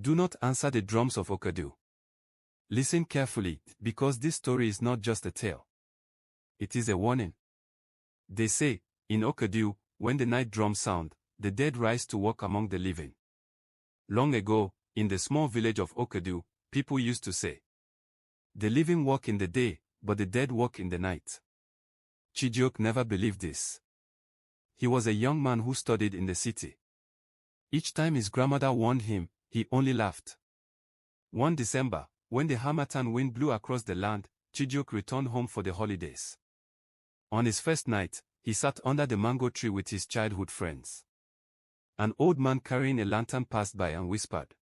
Do not answer the drums of Oke-Ado. Listen carefully, because this story is not just a tale. It is a warning. They say, in Oke-Ado, when the night drums sound, the dead rise to walk among the living. Long ago, in the small village of Oke-Ado, people used to say, the living walk in the day, but the dead walk in the night. Chijioke never believed this. He was a young man who studied in the city. Each time his grandmother warned him, he only laughed. One December, when the harmattan wind blew across the land, Chijioke returned home for the holidays. On his first night, he sat under the mango tree with his childhood friends. An old man carrying a lantern passed by and whispered,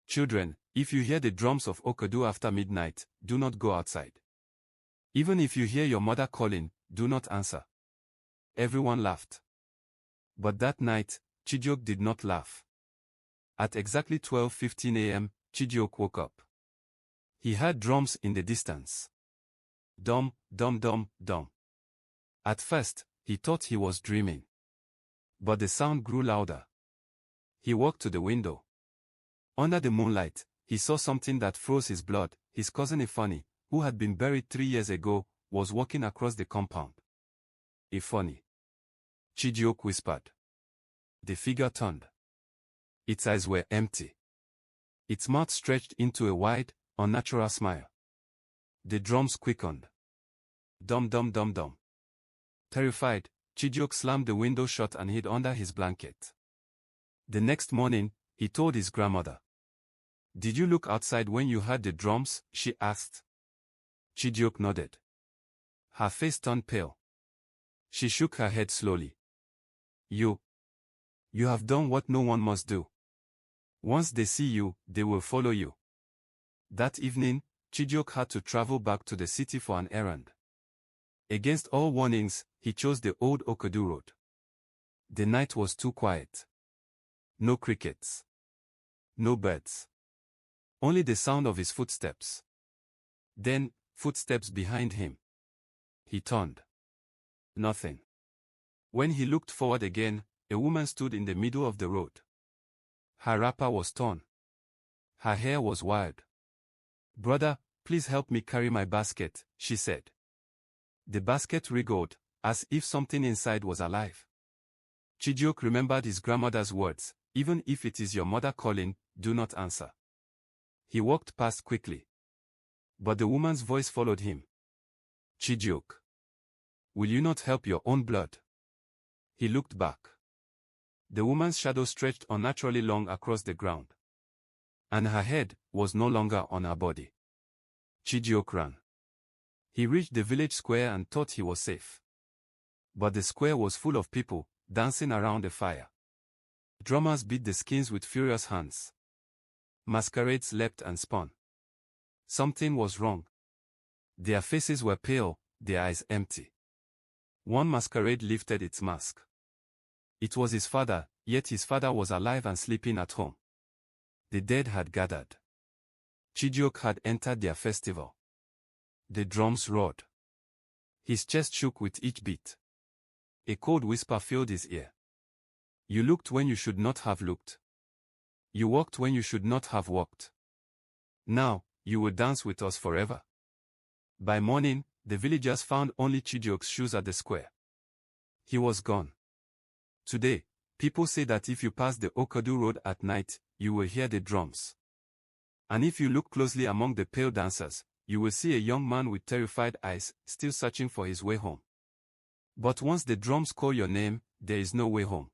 "Children, if you hear the drums of Oke-Ado after midnight, do not go outside. Even if you hear your mother calling, do not answer." Everyone laughed. But that night, Chijioke did not laugh. At exactly 12:15 a.m., Chijioke woke up. He heard drums in the distance. Dum, dum, dum, dum. At first, he thought he was dreaming. But the sound grew louder. He walked to the window. Under the moonlight, he saw something that froze his blood. His cousin Ifeanyi, who had been buried 3 years ago, was walking across the compound. "Ifeanyi," Chijioke whispered. The figure turned. Its eyes were empty. Its mouth stretched into a wide, unnatural smile. The drums quickened. Dum dum dum dum. Terrified, Chijioke slammed the window shut and hid under his blanket. The next morning, he told his grandmother. "Did you look outside when you heard the drums?" she asked. Chijioke nodded. Her face turned pale. She shook her head slowly. You have done what no one must do. Once they see you, they will follow you." That evening, Chijioke had to travel back to the city for an errand. Against all warnings, he chose the old Oke-Ado road. The night was too quiet. No crickets. No birds. Only the sound of his footsteps. Then, footsteps behind him. He turned. Nothing. When he looked forward again, a woman stood in the middle of the road. Her wrapper was torn. Her hair was wild. "Brother, please help me carry my basket," she said. The basket wriggled, as if something inside was alive. Chijioke remembered his grandmother's words, "Even if it is your mother calling, do not answer." He walked past quickly. But the woman's voice followed him. "Chijioke, will you not help your own blood?" He looked back. The woman's shadow stretched unnaturally long across the ground. And her head was no longer on her body. Chijioke ran. He reached the village square and thought he was safe. But the square was full of people, dancing around a fire. Drummers beat the skins with furious hands. Masquerades leapt and spun. Something was wrong. Their faces were pale, their eyes empty. One masquerade lifted its mask. It was his father, yet his father was alive and sleeping at home. The dead had gathered. Chijioke had entered their festival. The drums roared. His chest shook with each beat. A cold whisper filled his ear. "You looked when you should not have looked. You walked when you should not have walked. Now, you will dance with us forever." By morning, the villagers found only Chijioke's shoes at the square. He was gone. Today, people say that if you pass the Oke-Ado road at night, you will hear the drums. And if you look closely among the pale dancers, you will see a young man with terrified eyes, still searching for his way home. But once the drums call your name, there is no way home.